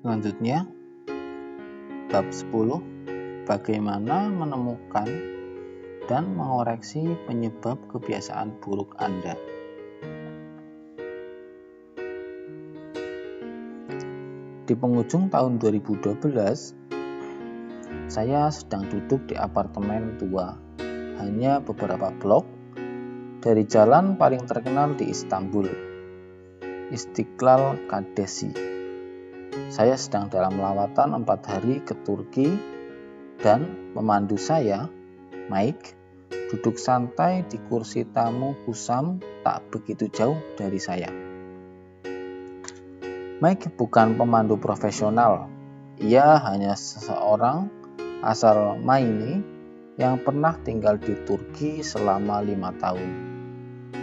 Selanjutnya, bab 10, bagaimana menemukan dan mengoreksi penyebab kebiasaan buruk Anda. Di penghujung tahun 2012, saya sedang duduk di apartemen tua, hanya beberapa blok dari jalan paling terkenal di Istanbul, Istiklal Caddesi. Saya sedang dalam lawatan 4 hari ke Turki dan pemandu saya, Mike, duduk santai di kursi tamu kusam tak begitu jauh dari saya. Mike bukan pemandu profesional, ia hanya seseorang asal Maine yang pernah tinggal di Turki selama 5 tahun.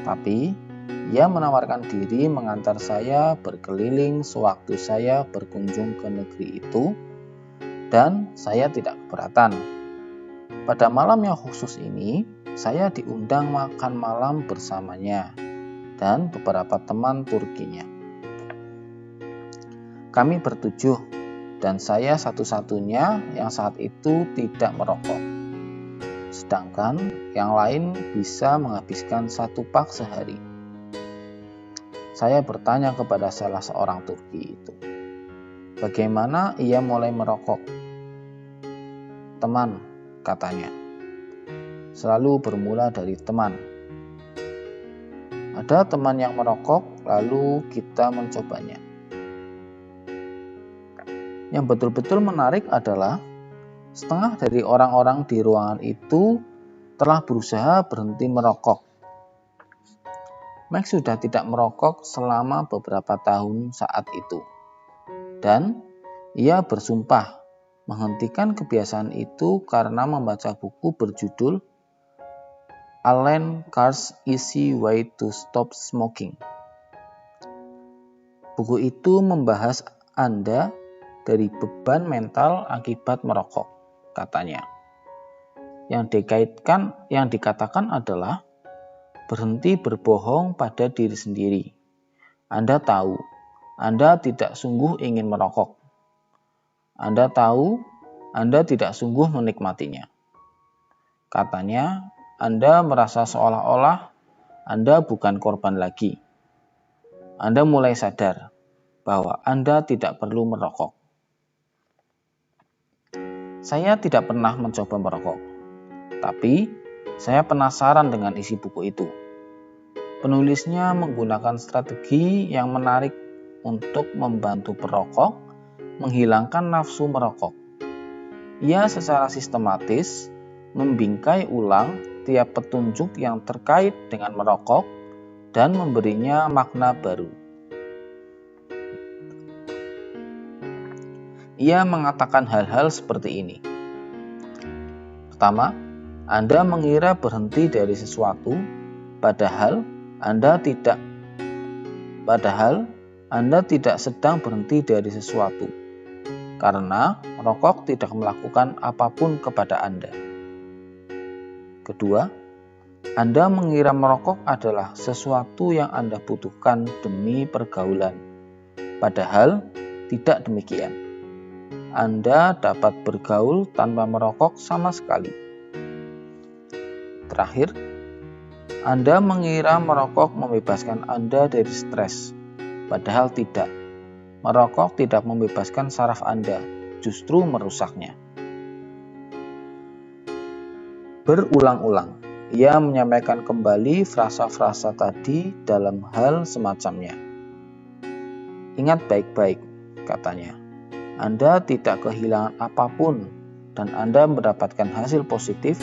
Tapi, ia menawarkan diri mengantar saya berkeliling sewaktu saya berkunjung ke negeri itu, dan saya tidak keberatan. Pada malam yang khusus ini, saya diundang makan malam bersamanya dan beberapa teman Turkinya. Kami bertujuh, dan saya satu-satunya yang saat itu tidak merokok. Sedangkan yang lain bisa menghabiskan 1 pak sehari. Saya bertanya kepada salah seorang Turki itu, bagaimana ia mulai merokok? Teman, katanya. Selalu bermula dari teman. Ada teman yang merokok, lalu kita mencobanya. Yang betul-betul menarik adalah setengah dari orang-orang di ruangan itu telah berusaha berhenti merokok. Mike sudah tidak merokok selama beberapa tahun saat itu. Dan ia bersumpah menghentikan kebiasaan itu karena membaca buku berjudul Alan Carr's Easy Way to Stop Smoking. Buku itu membahas Anda dari beban mental akibat merokok, katanya. Yang dikatakan adalah berhenti berbohong pada diri sendiri. Anda tahu, Anda tidak sungguh ingin merokok. Anda tahu, Anda tidak sungguh menikmatinya. Katanya, Anda merasa seolah-olah Anda bukan korban lagi. Anda mulai sadar bahwa Anda tidak perlu merokok. Saya tidak pernah mencoba merokok, tapi saya penasaran dengan isi buku itu. Penulisnya menggunakan strategi yang menarik untuk membantu perokok menghilangkan nafsu merokok. Ia secara sistematis membingkai ulang tiap petunjuk yang terkait dengan merokok dan memberinya makna baru. Ia mengatakan hal-hal seperti ini. Pertama, Anda mengira berhenti dari sesuatu, padahal Anda tidak sedang berhenti dari sesuatu, karena merokok tidak melakukan apapun kepada Anda. Kedua, Anda mengira merokok adalah sesuatu yang Anda butuhkan demi pergaulan, padahal tidak demikian. Anda dapat bergaul tanpa merokok sama sekali. Terakhir, Anda mengira merokok membebaskan Anda dari stres, padahal tidak. Merokok tidak membebaskan saraf Anda, justru merusaknya. Berulang-ulang, ia menyampaikan kembali frasa-frasa tadi dalam hal semacamnya. Ingat baik-baik, katanya. Anda tidak kehilangan apapun dan Anda mendapatkan hasil positif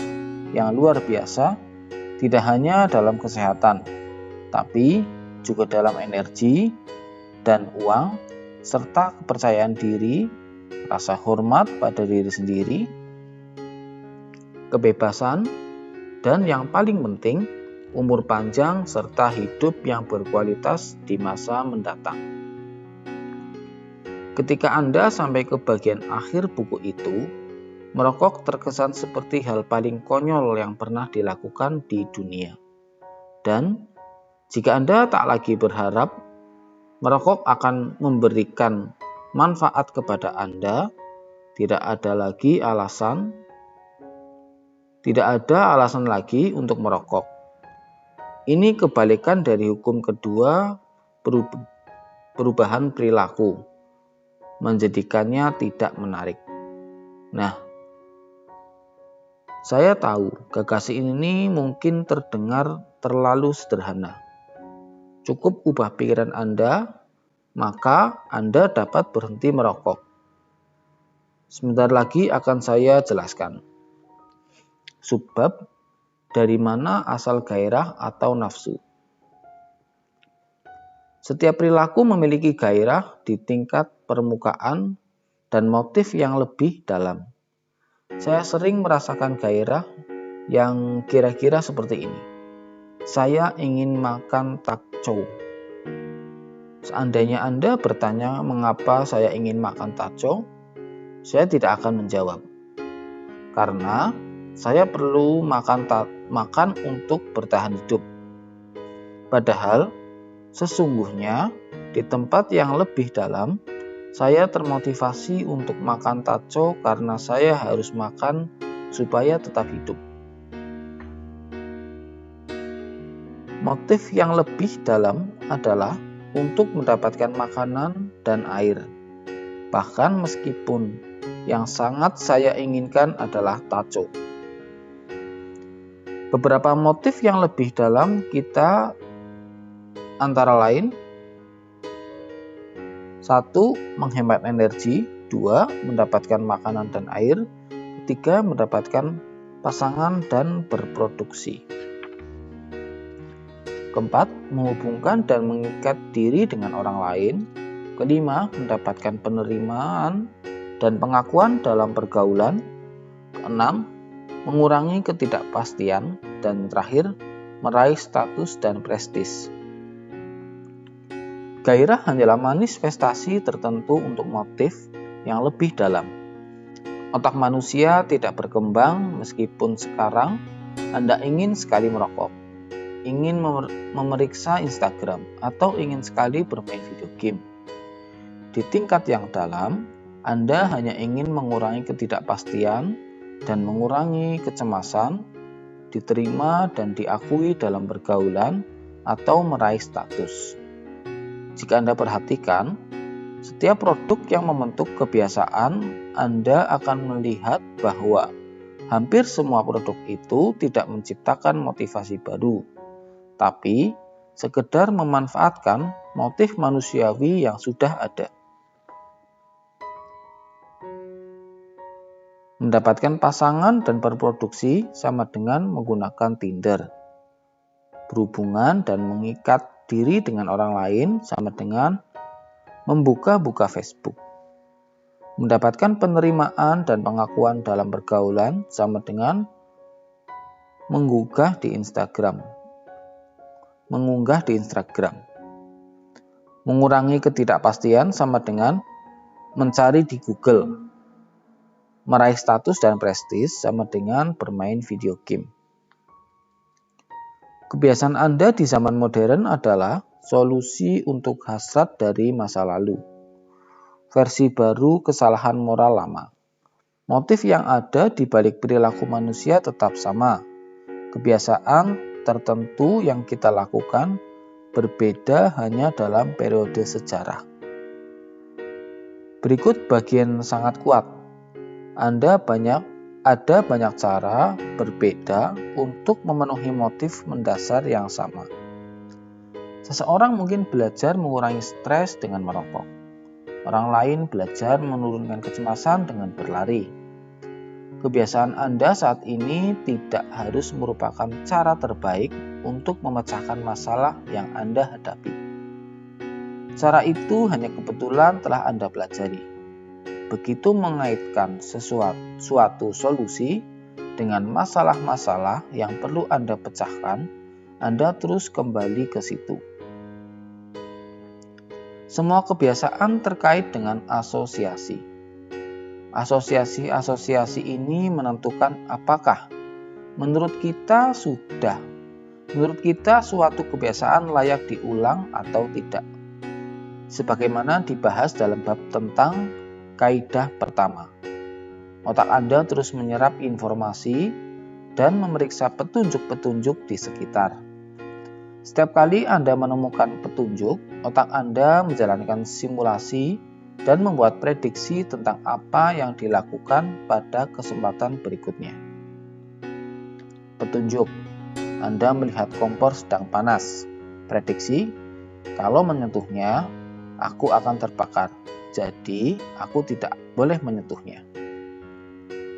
yang luar biasa, tidak hanya dalam kesehatan, tapi juga dalam energi dan uang, serta kepercayaan diri, rasa hormat pada diri sendiri, kebebasan, dan yang paling penting, umur panjang serta hidup yang berkualitas di masa mendatang. Ketika Anda sampai ke bagian akhir buku itu, merokok terkesan seperti hal paling konyol yang pernah dilakukan di dunia. Dan jika Anda tak lagi berharap, merokok akan memberikan manfaat kepada Anda, tidak ada alasan lagi untuk merokok. Ini kebalikan dari hukum kedua, perubahan perilaku, menjadikannya tidak menarik. Nah, saya tahu gagasan ini mungkin terdengar terlalu sederhana. Cukup ubah pikiran Anda, maka Anda dapat berhenti merokok. Sebentar lagi akan saya jelaskan. Sebab dari mana asal gairah atau nafsu. Setiap perilaku memiliki gairah di tingkat permukaan dan motif yang lebih dalam. Saya sering merasakan gairah yang kira-kira seperti ini. Saya ingin makan takco. Seandainya Anda bertanya mengapa saya ingin makan takco, saya tidak akan menjawab. Karena saya perlu makan untuk bertahan hidup. Padahal sesungguhnya di tempat yang lebih dalam, saya termotivasi untuk makan takco karena saya harus makan supaya tetap hidup. Motif yang lebih dalam adalah untuk mendapatkan makanan dan air. Bahkan meskipun yang sangat saya inginkan adalah takco. Beberapa motif yang lebih dalam kita antara lain 1. Menghemat energi, 2. Mendapatkan makanan dan air, 3. Mendapatkan pasangan dan berproduksi. 4. Menghubungkan dan mengikat diri dengan orang lain. 5. Mendapatkan penerimaan dan pengakuan dalam pergaulan. 6. Mengurangi ketidakpastian. Dan terakhir, meraih status dan prestis. Gairah hanyalah manifestasi tertentu untuk motif yang lebih dalam. Otak manusia tidak berkembang meskipun sekarang Anda ingin sekali merokok, ingin memeriksa Instagram, atau ingin sekali bermain video game. Di tingkat yang dalam, Anda hanya ingin mengurangi ketidakpastian dan mengurangi kecemasan, diterima dan diakui dalam pergaulan, atau meraih status. Jika Anda perhatikan, setiap produk yang membentuk kebiasaan, Anda akan melihat bahwa hampir semua produk itu tidak menciptakan motivasi baru, tapi sekedar memanfaatkan motif manusiawi yang sudah ada. Mendapatkan pasangan dan berproduksi sama dengan menggunakan Tinder. Berhubungan dan mengikat diri dengan orang lain sama dengan membuka Facebook. Mendapatkan penerimaan dan pengakuan dalam pergaulan sama dengan mengunggah di Instagram. Mengurangi ketidakpastian sama dengan mencari di Google. Meraih status dan prestis sama dengan bermain video game. Kebiasaan Anda di zaman modern adalah solusi untuk hasrat dari masa lalu. Versi baru kesalahan moral lama. Motif yang ada di balik perilaku manusia tetap sama. Kebiasaan tertentu yang kita lakukan berbeda hanya dalam periode sejarah. Berikut bagian sangat kuat. Ada banyak cara berbeda untuk memenuhi motif mendasar yang sama. Seseorang mungkin belajar mengurangi stres dengan merokok. Orang lain belajar menurunkan kecemasan dengan berlari. Kebiasaan Anda saat ini tidak harus merupakan cara terbaik untuk memecahkan masalah yang Anda hadapi. Cara itu hanya kebetulan telah Anda pelajari. Begitu mengaitkan suatu solusi dengan masalah-masalah yang perlu Anda pecahkan, Anda terus kembali ke situ. Semua kebiasaan terkait dengan asosiasi. Asosiasi ini menentukan apakah menurut kita suatu kebiasaan layak diulang atau tidak. sebagaimana dibahas dalam bab tentang kaidah pertama. Otak Anda terus menyerap informasi dan memeriksa petunjuk-petunjuk di sekitar. Setiap kali Anda menemukan petunjuk, otak Anda menjalankan simulasi dan membuat prediksi tentang apa yang dilakukan pada kesempatan berikutnya. Petunjuk: Anda melihat kompor sedang panas. Prediksi: kalau menyentuhnya, aku akan terbakar. Jadi, aku tidak boleh menyentuhnya.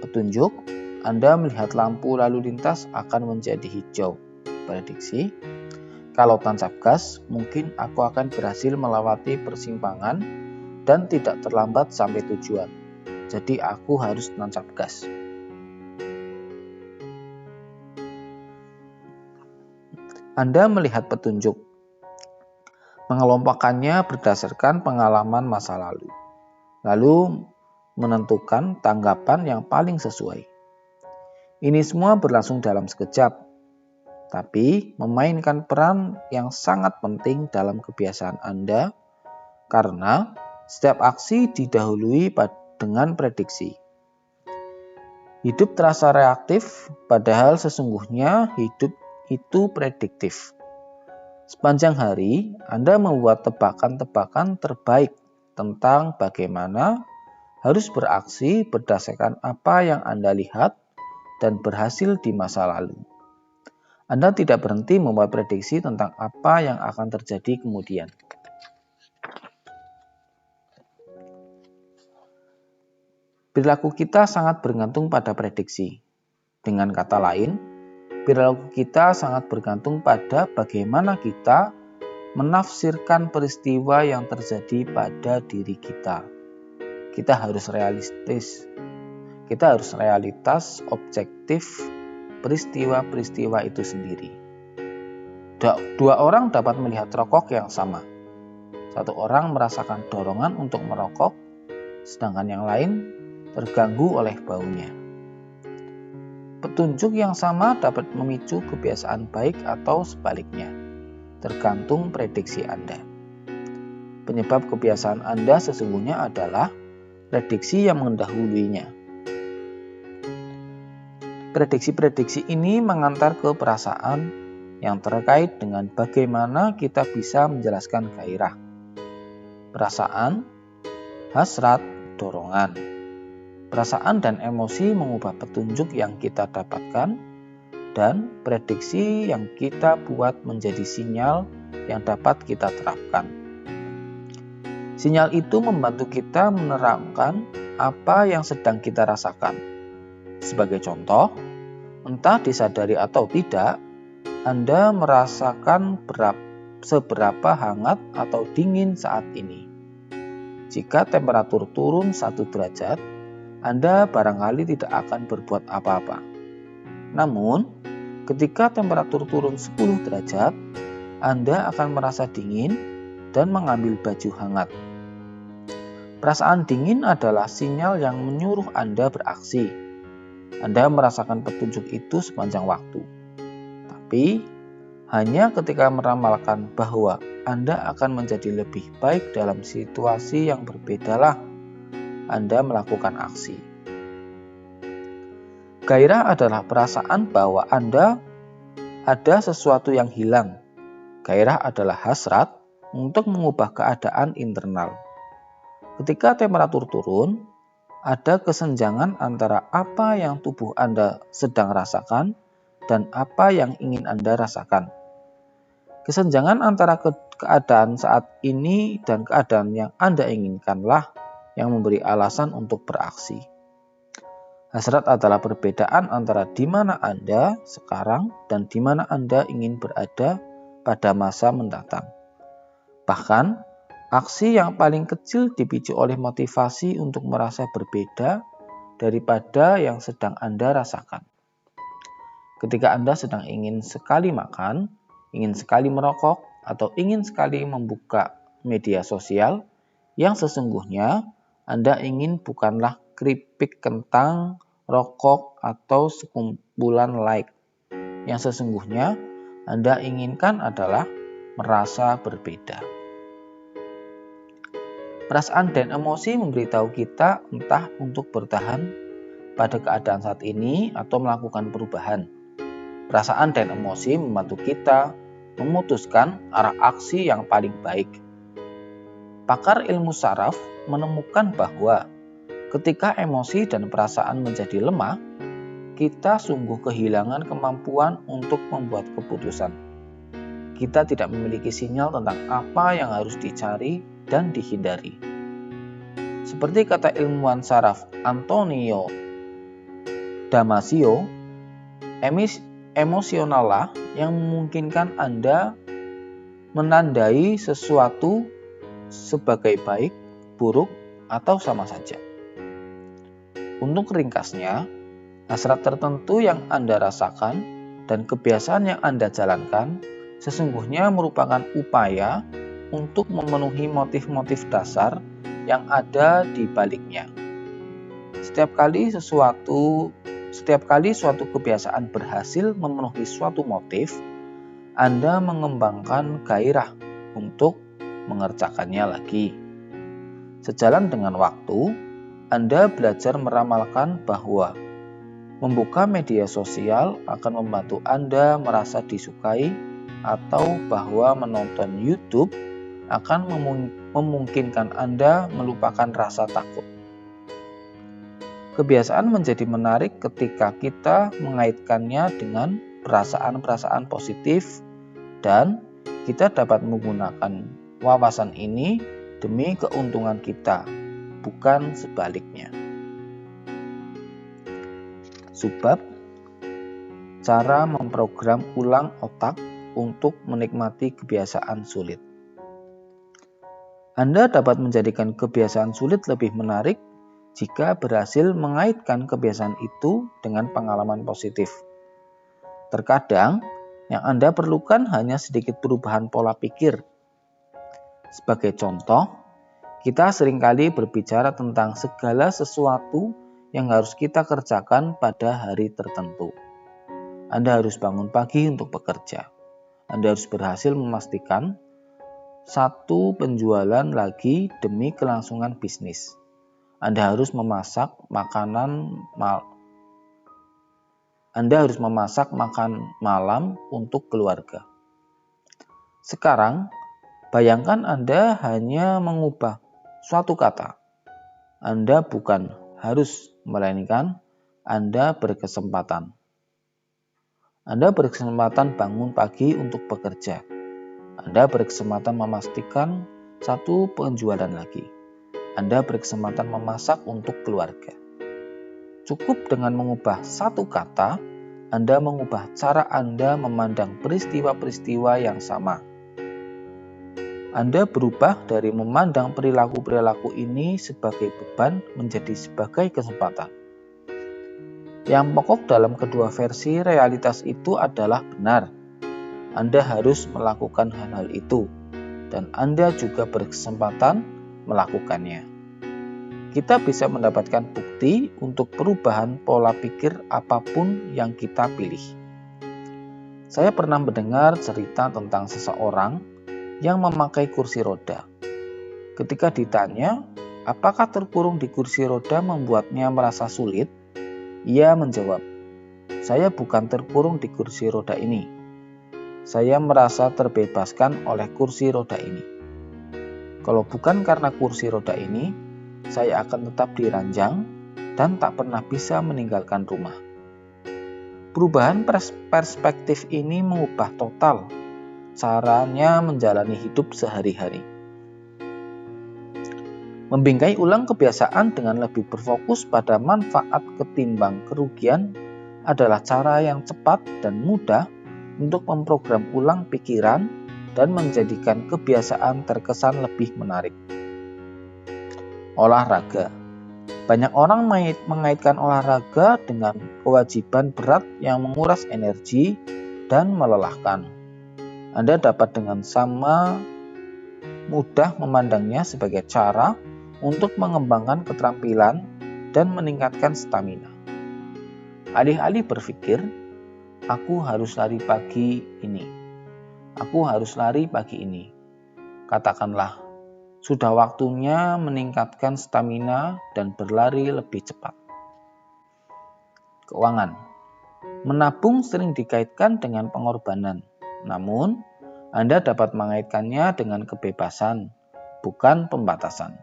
Petunjuk: Anda melihat lampu lalu lintas akan menjadi hijau. Prediksi: kalau tancap gas, mungkin aku akan berhasil melewati persimpangan dan tidak terlambat sampai tujuan. Jadi, aku harus tancap gas. Anda melihat petunjuk, mengelompokkannya berdasarkan pengalaman masa lalu menentukan tanggapan yang paling sesuai. Ini semua berlangsung dalam sekejap, tapi memainkan peran yang sangat penting dalam kebiasaan Anda karena setiap aksi didahului dengan prediksi. Hidup terasa reaktif, padahal sesungguhnya hidup itu prediktif. Sepanjang hari, Anda membuat tebakan-tebakan terbaik tentang bagaimana harus beraksi berdasarkan apa yang Anda lihat dan berhasil di masa lalu. Anda tidak berhenti membuat prediksi tentang apa yang akan terjadi kemudian. Perilaku kita sangat bergantung pada prediksi. Dengan kata lain, perilaku kita sangat bergantung pada bagaimana kita menafsirkan peristiwa yang terjadi pada diri kita. Kita harus realistis. Kita harus realitas objektif peristiwa-peristiwa itu sendiri. Dua orang dapat melihat rokok yang sama. Satu orang merasakan dorongan untuk merokok, sedangkan yang lain terganggu oleh baunya. Petunjuk yang sama dapat memicu kebiasaan baik atau sebaliknya, tergantung prediksi Anda. Penyebab kebiasaan Anda sesungguhnya adalah prediksi yang mendahulunya. Prediksi-prediksi ini mengantar ke perasaan yang terkait dengan bagaimana kita bisa menjelaskan gairah, perasaan, hasrat, dorongan. Perasaan dan emosi mengubah petunjuk yang kita dapatkan dan prediksi yang kita buat menjadi sinyal yang dapat kita terapkan. Sinyal itu membantu kita menerangkan apa yang sedang kita rasakan. Sebagai contoh, entah disadari atau tidak, Anda merasakan seberapa hangat atau dingin saat ini. Jika temperatur turun 1 derajat, Anda barangkali tidak akan berbuat apa-apa. Namun, ketika temperatur turun 10 derajat, Anda akan merasa dingin dan mengambil baju hangat. Perasaan dingin adalah sinyal yang menyuruh Anda beraksi. Anda merasakan petunjuk itu sepanjang waktu. Tapi, hanya ketika meramalkan bahwa Anda akan menjadi lebih baik dalam situasi yang berbedalah Anda melakukan aksi. Gairah adalah perasaan bahwa Anda ada sesuatu yang hilang. Gairah adalah hasrat untuk mengubah keadaan internal. Ketika temperatur turun, ada kesenjangan antara apa yang tubuh Anda sedang rasakan dan apa yang ingin Anda rasakan. Kesenjangan antara keadaan saat ini dan keadaan yang Anda inginkanlah yang memberi alasan untuk beraksi. Hasrat adalah perbedaan antara di mana Anda sekarang dan di mana Anda ingin berada pada masa mendatang. Bahkan, aksi yang paling kecil dipicu oleh motivasi untuk merasa berbeda daripada yang sedang Anda rasakan. Ketika Anda sedang ingin sekali makan, ingin sekali merokok, atau ingin sekali membuka media sosial, yang sesungguhnya Anda ingin bukanlah keripik kentang, rokok, atau sekumpulan like. Yang sesungguhnya Anda inginkan adalah merasa berbeda. Perasaan dan emosi memberitahu kita entah untuk bertahan pada keadaan saat ini atau melakukan perubahan. Perasaan dan emosi membantu kita memutuskan arah aksi yang paling baik. Pakar ilmu saraf menemukan bahwa ketika emosi dan perasaan menjadi lemah, kita sungguh kehilangan kemampuan untuk membuat keputusan. Kita tidak memiliki sinyal tentang apa yang harus dicari dan dihindari. Seperti kata ilmuwan saraf Antonio Damasio, emosionallah yang memungkinkan Anda menandai sesuatu sebagai baik, buruk, atau sama saja. Untuk ringkasnya, hasrat tertentu yang Anda rasakan dan kebiasaan yang Anda jalankan sesungguhnya merupakan upaya untuk memenuhi motif-motif dasar yang ada di baliknya. Setiap kali suatu kebiasaan berhasil memenuhi suatu motif, Anda mengembangkan gairah untuk mengerjakannya lagi. Sejalan dengan waktu, Anda belajar meramalkan bahwa membuka media sosial akan membantu Anda merasa disukai, atau bahwa menonton YouTube akan memungkinkan Anda melupakan rasa takut. Kebiasaan menjadi menarik ketika kita mengaitkannya dengan perasaan-perasaan positif, dan kita dapat menggunakan wawasan ini demi keuntungan kita, bukan sebaliknya. Subbab: cara memprogram ulang otak untuk menikmati kebiasaan sulit. Anda dapat menjadikan kebiasaan sulit lebih menarik jika berhasil mengaitkan kebiasaan itu dengan pengalaman positif. Terkadang, yang Anda perlukan hanya sedikit perubahan pola pikir. Sebagai contoh, kita seringkali berbicara tentang segala sesuatu yang harus kita kerjakan pada hari tertentu. Anda harus bangun pagi untuk bekerja. Anda harus berhasil memastikan satu penjualan lagi demi kelangsungan bisnis. Anda harus memasak makan malam untuk keluarga. Sekarang, bayangkan Anda hanya mengubah suatu kata. Anda bukan harus, melainkan Anda berkesempatan. Anda berkesempatan bangun pagi untuk bekerja. Anda berkesempatan memastikan satu penjualan lagi. Anda berkesempatan memasak untuk keluarga. Cukup dengan mengubah satu kata, Anda mengubah cara Anda memandang peristiwa-peristiwa yang sama. Anda berubah dari memandang perilaku-perilaku ini sebagai beban menjadi sebagai kesempatan. Yang pokok dalam kedua versi realitas itu adalah benar. Anda harus melakukan hal-hal itu, dan Anda juga berkesempatan melakukannya. Kita bisa mendapatkan bukti untuk perubahan pola pikir apapun yang kita pilih. Saya pernah mendengar cerita tentang seseorang yang memakai kursi roda. Ketika ditanya, apakah terkurung di kursi roda membuatnya merasa sulit? Ia menjawab, "Saya bukan terkurung di kursi roda ini. Saya merasa terbebaskan oleh kursi roda ini. Kalau bukan karena kursi roda ini, saya akan tetap diranjang dan tak pernah bisa meninggalkan rumah." Perubahan perspektif ini mengubah total caranya menjalani hidup sehari-hari. Membingkai ulang kebiasaan dengan lebih berfokus pada manfaat ketimbang kerugian adalah cara yang cepat dan mudah untuk memprogram ulang pikiran dan menjadikan kebiasaan terkesan lebih menarik. Olahraga. Banyak orang mengaitkan olahraga dengan kewajiban berat yang menguras energi dan melelahkan. Anda dapat dengan sama mudah memandangnya sebagai cara untuk mengembangkan keterampilan dan meningkatkan stamina. Alih-alih berpikir, aku harus lari pagi ini. Katakanlah, Sudah waktunya meningkatkan stamina dan berlari lebih cepat. Keuangan. Menabung sering dikaitkan dengan pengorbanan. Namun, Anda dapat mengaitkannya dengan kebebasan, bukan pembatasan.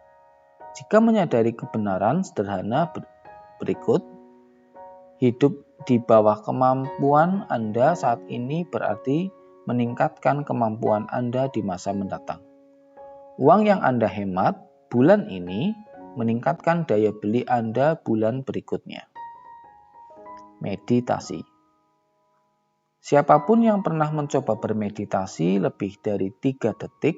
Jika menyadari kebenaran sederhana berikut, hidup di bawah kemampuan Anda saat ini berarti meningkatkan kemampuan Anda di masa mendatang. Uang yang Anda hemat bulan ini meningkatkan daya beli Anda bulan berikutnya. Meditasi. Siapapun yang pernah mencoba bermeditasi lebih dari 3 detik,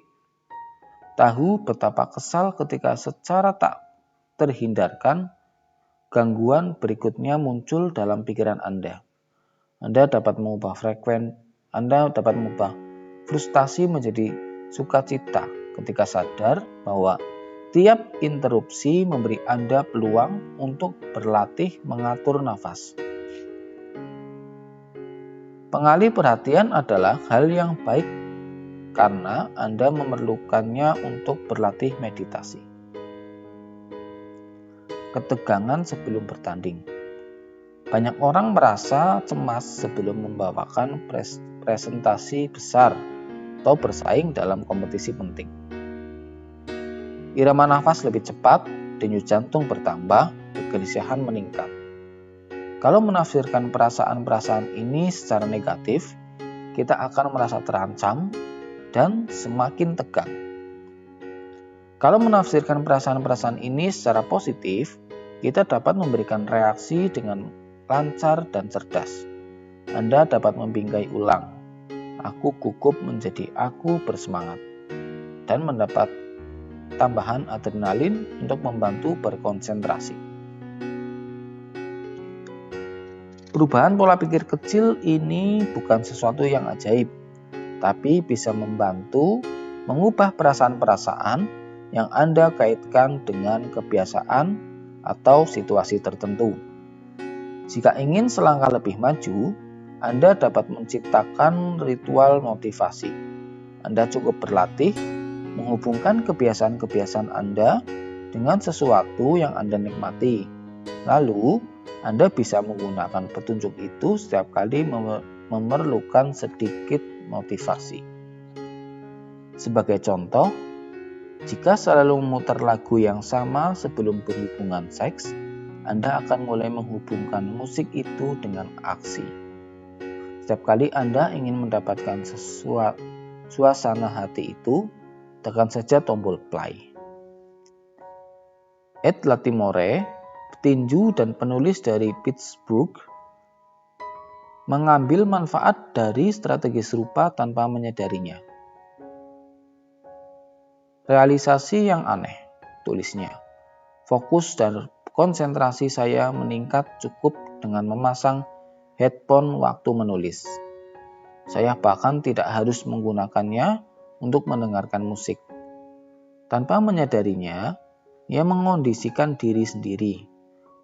tahu betapa kesal ketika secara tak terhindarkan gangguan berikutnya muncul dalam pikiran Anda. Anda dapat mengubah frustasi menjadi sukacita ketika sadar bahwa tiap interupsi memberi Anda peluang untuk berlatih mengatur nafas. Pengalih perhatian adalah hal yang baik karena Anda memerlukannya untuk berlatih meditasi. Ketegangan sebelum bertanding. Banyak orang merasa cemas sebelum membawakan presentasi besar atau bersaing dalam kompetisi penting. Irama nafas lebih cepat, denyut jantung bertambah, kegelisahan meningkat. Kalau menafsirkan perasaan-perasaan ini secara negatif, kita akan merasa terancam dan semakin tegang. Kalau menafsirkan perasaan-perasaan ini secara positif, kita dapat memberikan reaksi dengan lancar dan cerdas. Anda dapat membingkai ulang, aku gugup menjadi aku bersemangat, dan mendapat tambahan adrenalin untuk membantu berkonsentrasi. Perubahan pola pikir kecil ini bukan sesuatu yang ajaib, tapi bisa membantu mengubah perasaan-perasaan yang Anda kaitkan dengan kebiasaan atau situasi tertentu. Jika ingin selangkah lebih maju, Anda dapat menciptakan ritual motivasi. Anda cukup berlatih menghubungkan kebiasaan-kebiasaan Anda dengan sesuatu yang Anda nikmati. Lalu, Anda bisa menggunakan petunjuk itu setiap kali memerlukan sedikit motivasi. Sebagai contoh, jika selalu memutar lagu yang sama sebelum berhubungan seks, Anda akan mulai menghubungkan musik itu dengan aksi. Setiap kali Anda ingin mendapatkan suasana hati itu, tekan saja tombol play. Ed Latimore, petinju dan penulis dari Pittsburgh, mengambil manfaat dari strategi serupa tanpa menyadarinya. Realisasi yang aneh, tulisnya. Fokus dan konsentrasi saya meningkat cukup dengan memasang headphone waktu menulis. Saya bahkan tidak harus menggunakannya untuk mendengarkan musik. Tanpa menyadarinya, ia mengondisikan diri sendiri.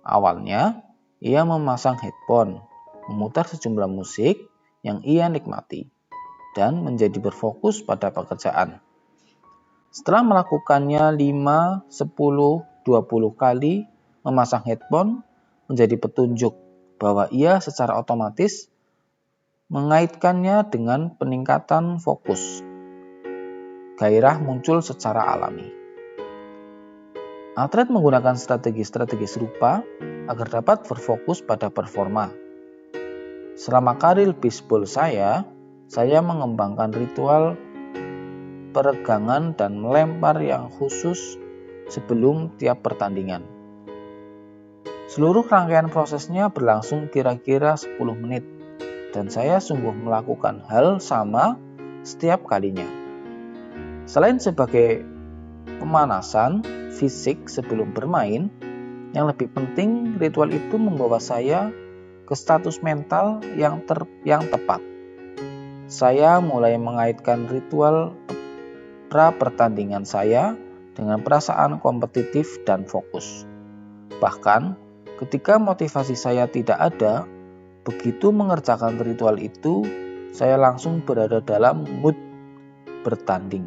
Awalnya, ia memasang headphone, memutar sejumlah musik yang ia nikmati, dan menjadi berfokus pada pekerjaan. Setelah melakukannya 5, 10, 20 kali, memasang headphone menjadi petunjuk bahwa ia secara otomatis mengaitkannya dengan peningkatan fokus. Gairah muncul secara alami. Atlet menggunakan strategi-strategi serupa agar dapat berfokus pada performa. Selama karir bisbol saya mengembangkan ritual peregangan dan melempar yang khusus sebelum tiap pertandingan. Seluruh rangkaian prosesnya berlangsung kira-kira 10 menit dan saya sungguh melakukan hal sama setiap kalinya. Selain sebagai pemanasan fisik sebelum bermain, yang lebih penting ritual itu membawa saya ke status mental yang tepat. Saya mulai mengaitkan ritual pra-pertandingan saya dengan perasaan kompetitif dan fokus. Bahkan, ketika motivasi saya tidak ada, begitu mengerjakan ritual itu, saya langsung berada dalam mood bertanding.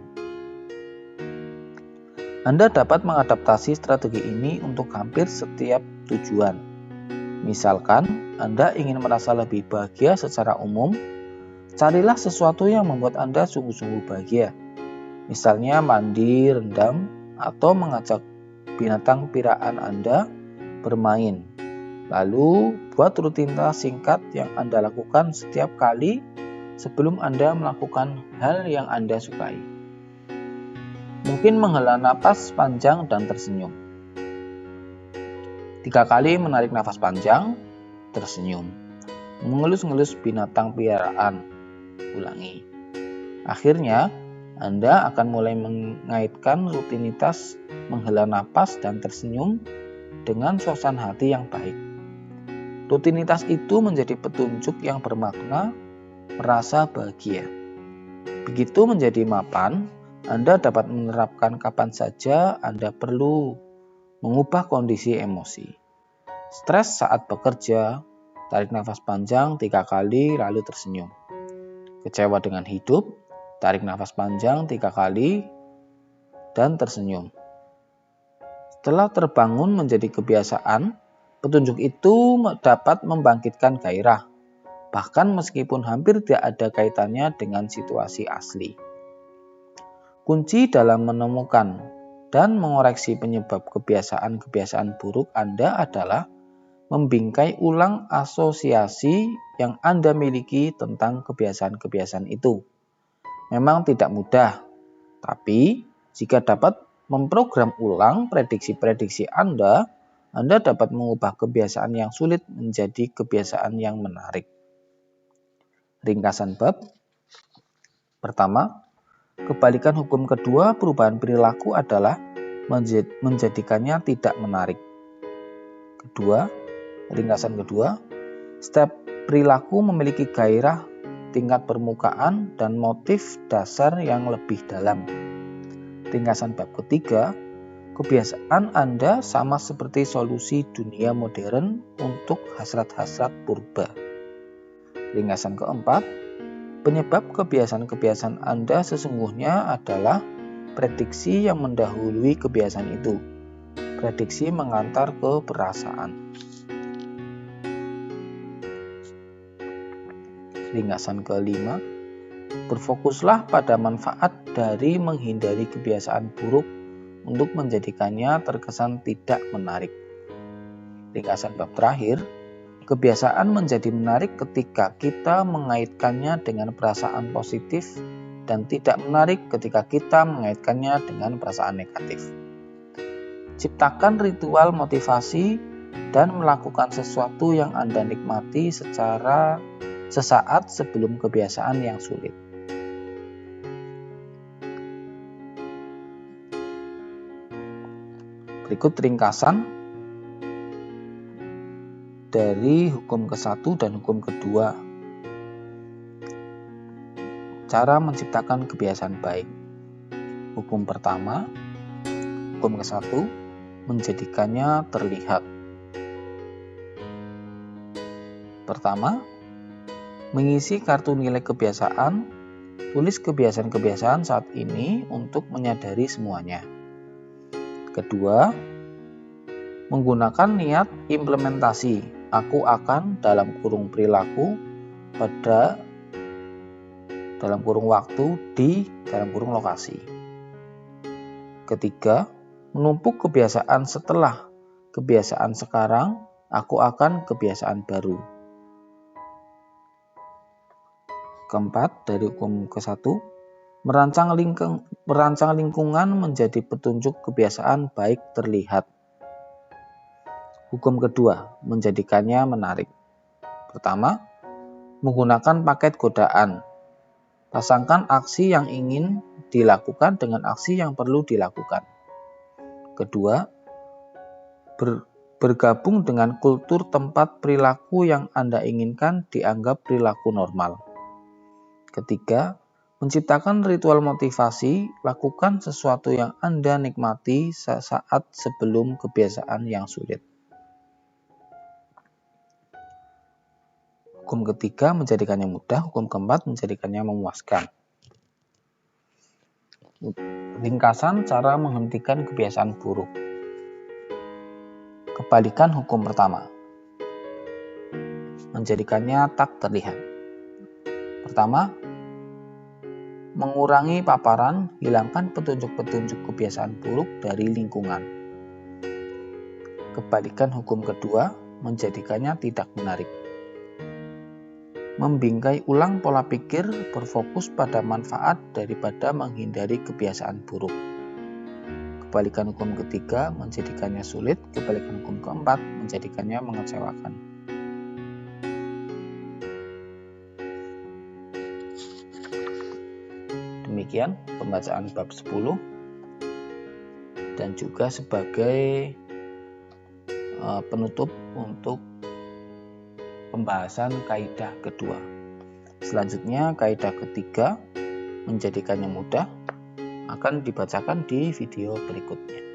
Anda dapat mengadaptasi strategi ini untuk hampir setiap tujuan. Misalkan, Anda ingin merasa lebih bahagia secara umum, carilah sesuatu yang membuat Anda sungguh-sungguh bahagia. Misalnya mandi, rendam, atau mengajak binatang peliharaan Anda bermain. Lalu, buat rutinitas singkat yang Anda lakukan setiap kali sebelum Anda melakukan hal yang Anda sukai. Mungkin menghela napas panjang dan tersenyum. 3 kali menarik nafas panjang, tersenyum. Mengelus-ngelus binatang peliharaan, ulangi. Akhirnya, Anda akan mulai mengaitkan rutinitas menghela napas dan tersenyum dengan suasana hati yang baik. Rutinitas itu menjadi petunjuk yang bermakna merasa bahagia. Begitu menjadi mapan, Anda dapat menerapkan kapan saja Anda perlu mengubah kondisi emosi. Stres saat bekerja, tarik nafas panjang 3 kali lalu tersenyum. Kecewa dengan hidup, tarik nafas panjang 3 kali dan tersenyum. Setelah terbangun menjadi kebiasaan, petunjuk itu dapat membangkitkan gairah, bahkan meskipun hampir tidak ada kaitannya dengan situasi asli. Kunci dalam menemukan dan mengoreksi penyebab kebiasaan-kebiasaan buruk Anda adalah membingkai ulang asosiasi yang Anda miliki tentang kebiasaan-kebiasaan itu. Memang tidak mudah, tapi jika dapat memprogram ulang prediksi-prediksi Anda dapat mengubah kebiasaan yang sulit menjadi kebiasaan yang menarik. Ringkasan bab pertama, kebalikan hukum kedua perubahan perilaku adalah menjadikannya tidak menarik. Kedua, ringkasan kedua, setiap perilaku memiliki gairah, tingkat permukaan, dan motif dasar yang lebih dalam. Ringkasan bab ketiga, kebiasaan Anda sama seperti solusi dunia modern untuk hasrat-hasrat purba. Ringkasan keempat, penyebab kebiasaan-kebiasaan Anda sesungguhnya adalah prediksi yang mendahului kebiasaan itu. Prediksi mengantar ke perasaan. Ringkasan kelima, berfokuslah pada manfaat dari menghindari kebiasaan buruk untuk menjadikannya terkesan tidak menarik. Ringkasan bab terakhir, kebiasaan menjadi menarik ketika kita mengaitkannya dengan perasaan positif dan tidak menarik ketika kita mengaitkannya dengan perasaan negatif. Ciptakan ritual motivasi dan melakukan sesuatu yang Anda nikmati sesaat sebelum kebiasaan yang sulit. Berikut ringkasan dari hukum ke-1 dan hukum kedua. Cara menciptakan kebiasaan baik. Hukum pertama, hukum ke-1, menjadikannya terlihat. Pertama, mengisi kartu nilai kebiasaan, tulis kebiasaan-kebiasaan saat ini untuk menyadari semuanya. Kedua, menggunakan niat implementasi. Aku akan dalam kurung perilaku pada dalam kurung waktu di dalam kurung lokasi. Ketiga, menumpuk kebiasaan setelah kebiasaan sekarang, aku akan kebiasaan baru. Keempat, dari hukum ke-1, merancang lingkungan menjadi petunjuk kebiasaan baik terlihat. Hukum kedua, menjadikannya menarik. Pertama, menggunakan paket godaan. Pasangkan aksi yang ingin dilakukan dengan aksi yang perlu dilakukan. Kedua, bergabung dengan kultur tempat perilaku yang Anda inginkan dianggap perilaku normal. Ketiga, menciptakan ritual motivasi, lakukan sesuatu yang Anda nikmati sesaat sebelum kebiasaan yang sulit. Hukum ketiga, menjadikannya mudah. Hukum keempat, menjadikannya memuaskan. Ringkasan cara menghentikan kebiasaan buruk. Kebalikan hukum pertama. Menjadikannya tak terlihat. Pertama, mengurangi paparan, hilangkan petunjuk-petunjuk kebiasaan buruk dari lingkungan. Kebalikan hukum kedua, menjadikannya tidak menarik. Membingkai ulang pola pikir, berfokus pada manfaat daripada menghindari kebiasaan buruk. Kebalikan hukum ketiga, menjadikannya sulit. Kebalikan hukum keempat, menjadikannya mengecewakan. Demikian pembacaan bab 10 dan juga sebagai penutup untuk pembahasan kaidah kedua. Selanjutnya kaidah ketiga, menjadikannya mudah, akan dibacakan di video berikutnya.